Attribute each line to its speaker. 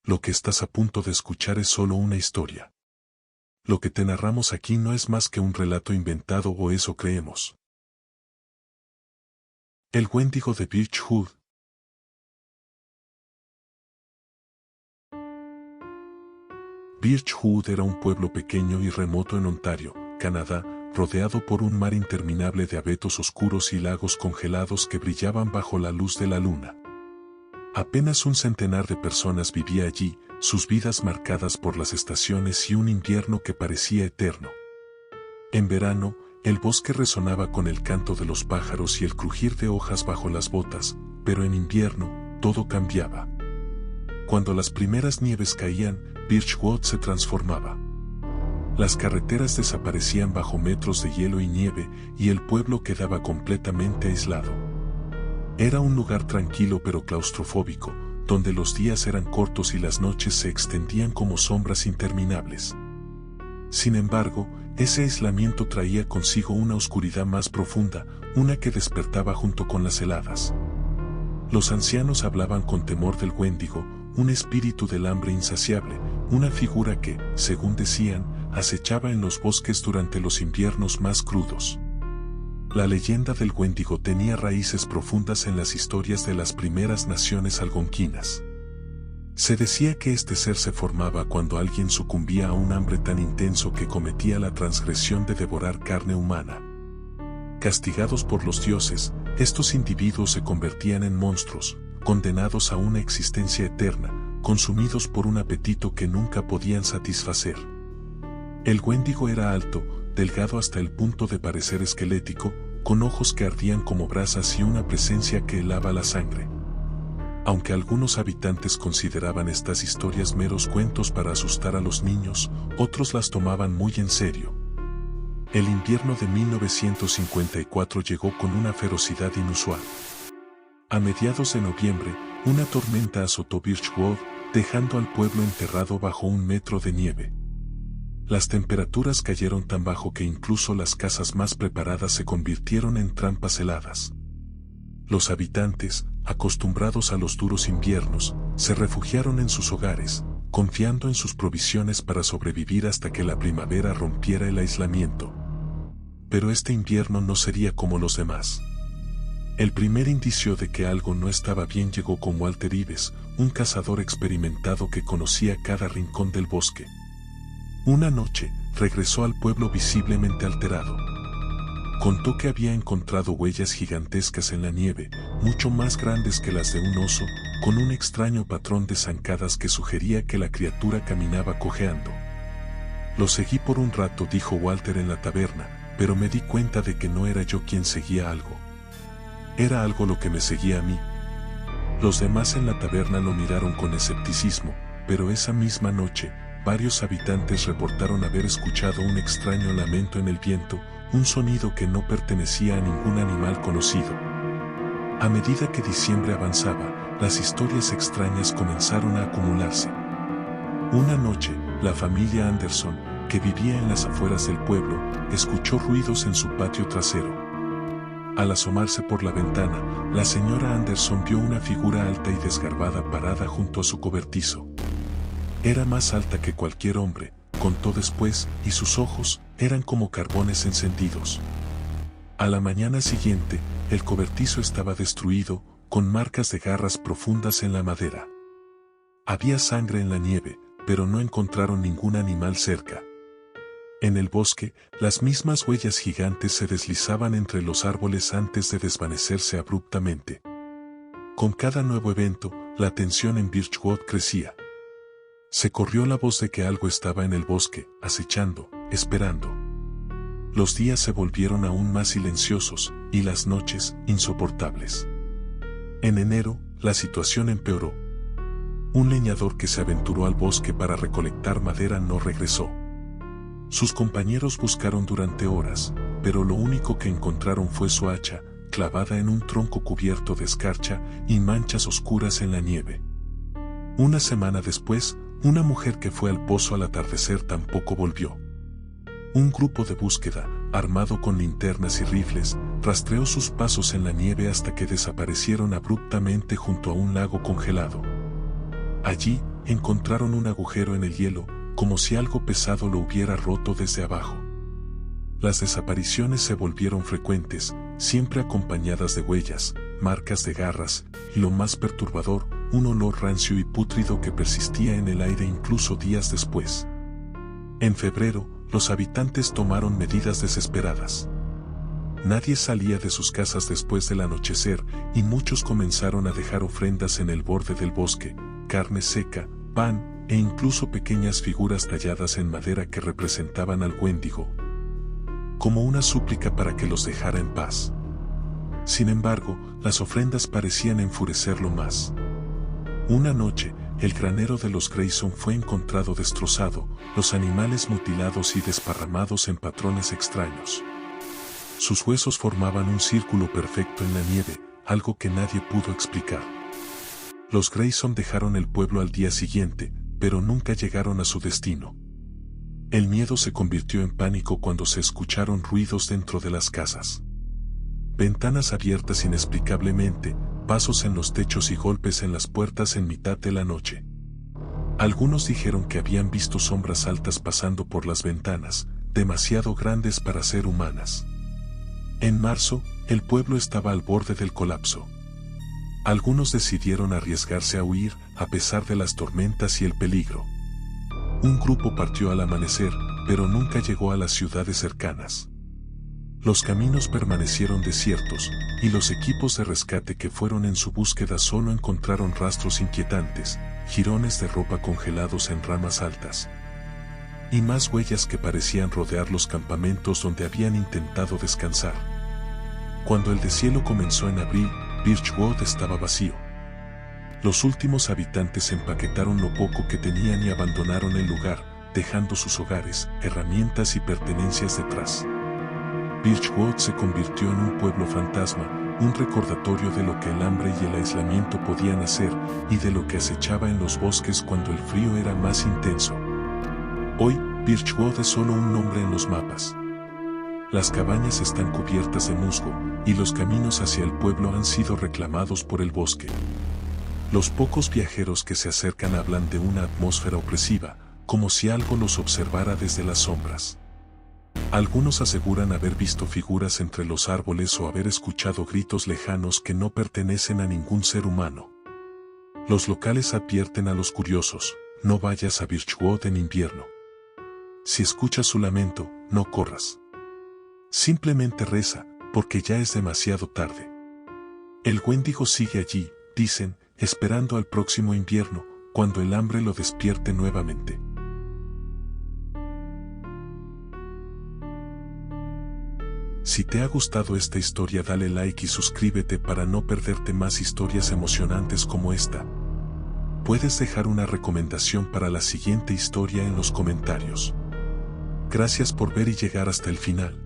Speaker 1: Lo que estás a punto de escuchar es solo una historia. Lo que te narramos aquí no es más que un relato inventado, o eso creemos. El Wendigo de Birchwood. Birchwood era un pueblo pequeño y remoto en Ontario, Canadá, rodeado por un mar interminable de abetos oscuros y lagos congelados que brillaban bajo la luz de la luna. Apenas un centenar de personas vivía allí, sus vidas marcadas por las estaciones y un invierno que parecía eterno. En verano, el bosque resonaba con el canto de los pájaros y el crujir de hojas bajo las botas, pero en invierno, todo cambiaba. Cuando las primeras nieves caían, Birchwood se transformaba. Las carreteras desaparecían bajo metros de hielo y nieve, y el pueblo quedaba completamente aislado. Era un lugar tranquilo pero claustrofóbico, donde los días eran cortos y las noches se extendían como sombras interminables. Sin embargo, ese aislamiento traía consigo una oscuridad más profunda, una que despertaba junto con las heladas. Los ancianos hablaban con temor del Wendigo, un espíritu del hambre insaciable, una figura que, según decían, acechaba en los bosques durante los inviernos más crudos. La leyenda del Wendigo tenía raíces profundas en las historias de las primeras naciones algonquinas. Se decía que este ser se formaba cuando alguien sucumbía a un hambre tan intenso que cometía la transgresión de devorar carne humana. Castigados por los dioses, estos individuos se convertían en monstruos, condenados a una existencia eterna, consumidos por un apetito que nunca podían satisfacer. El Wendigo era alto, delgado hasta el punto de parecer esquelético, con ojos que ardían como brasas y una presencia que helaba la sangre. Aunque algunos habitantes consideraban estas historias meros cuentos para asustar a los niños, otros las tomaban muy en serio. El invierno de 1954 llegó con una ferocidad inusual. A mediados de noviembre, una tormenta azotó Birchwood, dejando al pueblo enterrado bajo 1 metro de nieve. Las temperaturas cayeron tan bajo que incluso las casas más preparadas se convirtieron en trampas heladas. Los habitantes, acostumbrados a los duros inviernos, se refugiaron en sus hogares, confiando en sus provisiones para sobrevivir hasta que la primavera rompiera el aislamiento. Pero este invierno no sería como los demás. El primer indicio de que algo no estaba bien llegó con Walter Ives, un cazador experimentado que conocía cada rincón del bosque. Una noche, regresó al pueblo visiblemente alterado. Contó que había encontrado huellas gigantescas en la nieve, mucho más grandes que las de un oso, con un extraño patrón de zancadas que sugería que la criatura caminaba cojeando. Lo seguí por un rato, dijo Walter en la taberna, pero me di cuenta de que no era yo quien seguía algo. Era algo lo que me seguía a mí. Los demás en la taberna lo miraron con escepticismo, pero esa misma noche, varios habitantes reportaron haber escuchado un extraño lamento en el viento, un sonido que no pertenecía a ningún animal conocido. A medida que diciembre avanzaba, las historias extrañas comenzaron a acumularse. Una noche, la familia Anderson, que vivía en las afueras del pueblo, escuchó ruidos en su patio trasero. Al asomarse por la ventana, la señora Anderson vio una figura alta y desgarbada parada junto a su cobertizo. Era más alta que cualquier hombre, contó después, y sus ojos eran como carbones encendidos. A la mañana siguiente, el cobertizo estaba destruido, con marcas de garras profundas en la madera. Había sangre en la nieve, pero no encontraron ningún animal cerca. En el bosque, las mismas huellas gigantes se deslizaban entre los árboles antes de desvanecerse abruptamente. Con cada nuevo evento, la tensión en Birchwood crecía. Se corrió la voz de que algo estaba en el bosque, acechando, esperando. Los días se volvieron aún más silenciosos, y las noches, insoportables. En enero, la situación empeoró. Un leñador que se aventuró al bosque para recolectar madera no regresó. Sus compañeros buscaron durante horas, pero lo único que encontraron fue su hacha, clavada en un tronco cubierto de escarcha y manchas oscuras en la nieve. Una semana después, una mujer que fue al pozo al atardecer tampoco volvió. Un grupo de búsqueda, armado con linternas y rifles, rastreó sus pasos en la nieve hasta que desaparecieron abruptamente junto a un lago congelado. Allí, encontraron un agujero en el hielo, como si algo pesado lo hubiera roto desde abajo. Las desapariciones se volvieron frecuentes, siempre acompañadas de huellas, marcas de garras, y lo más perturbador, un olor rancio y pútrido que persistía en el aire incluso días después. En febrero, los habitantes tomaron medidas desesperadas. Nadie salía de sus casas después del anochecer y muchos comenzaron a dejar ofrendas en el borde del bosque, carne seca, pan e incluso pequeñas figuras talladas en madera que representaban al Wendigo, como una súplica para que los dejara en paz. Sin embargo, las ofrendas parecían enfurecerlo más. Una noche, el granero de los Grayson fue encontrado destrozado, los animales mutilados y desparramados en patrones extraños. Sus huesos formaban un círculo perfecto en la nieve, algo que nadie pudo explicar. Los Grayson dejaron el pueblo al día siguiente, pero nunca llegaron a su destino. El miedo se convirtió en pánico cuando se escucharon ruidos dentro de las casas. Ventanas abiertas inexplicablemente, pasos en los techos y golpes en las puertas en mitad de la noche. Algunos dijeron que habían visto sombras altas pasando por las ventanas, demasiado grandes para ser humanas. En marzo, el pueblo estaba al borde del colapso. Algunos decidieron arriesgarse a huir, a pesar de las tormentas y el peligro. Un grupo partió al amanecer, pero nunca llegó a las ciudades cercanas. Los caminos permanecieron desiertos, y los equipos de rescate que fueron en su búsqueda solo encontraron rastros inquietantes, jirones de ropa congelados en ramas altas, y más huellas que parecían rodear los campamentos donde habían intentado descansar. Cuando el deshielo comenzó en abril, Birchwood estaba vacío. Los últimos habitantes empaquetaron lo poco que tenían y abandonaron el lugar, dejando sus hogares, herramientas y pertenencias detrás. Birchwood se convirtió en un pueblo fantasma, un recordatorio de lo que el hambre y el aislamiento podían hacer y de lo que acechaba en los bosques cuando el frío era más intenso. Hoy, Birchwood es solo un nombre en los mapas. Las cabañas están cubiertas de musgo, y los caminos hacia el pueblo han sido reclamados por el bosque. Los pocos viajeros que se acercan hablan de una atmósfera opresiva, como si algo los observara desde las sombras. Algunos aseguran haber visto figuras entre los árboles o haber escuchado gritos lejanos que no pertenecen a ningún ser humano. Los locales advierten a los curiosos: no vayas a Birchwood en invierno. Si escuchas su lamento, no corras. Simplemente reza, porque ya es demasiado tarde. El Wendigo sigue allí, dicen, esperando al próximo invierno, cuando el hambre lo despierte nuevamente. Si te ha gustado esta historia, dale like y suscríbete para no perderte más historias emocionantes como esta. Puedes dejar una recomendación para la siguiente historia en los comentarios. Gracias por ver y llegar hasta el final.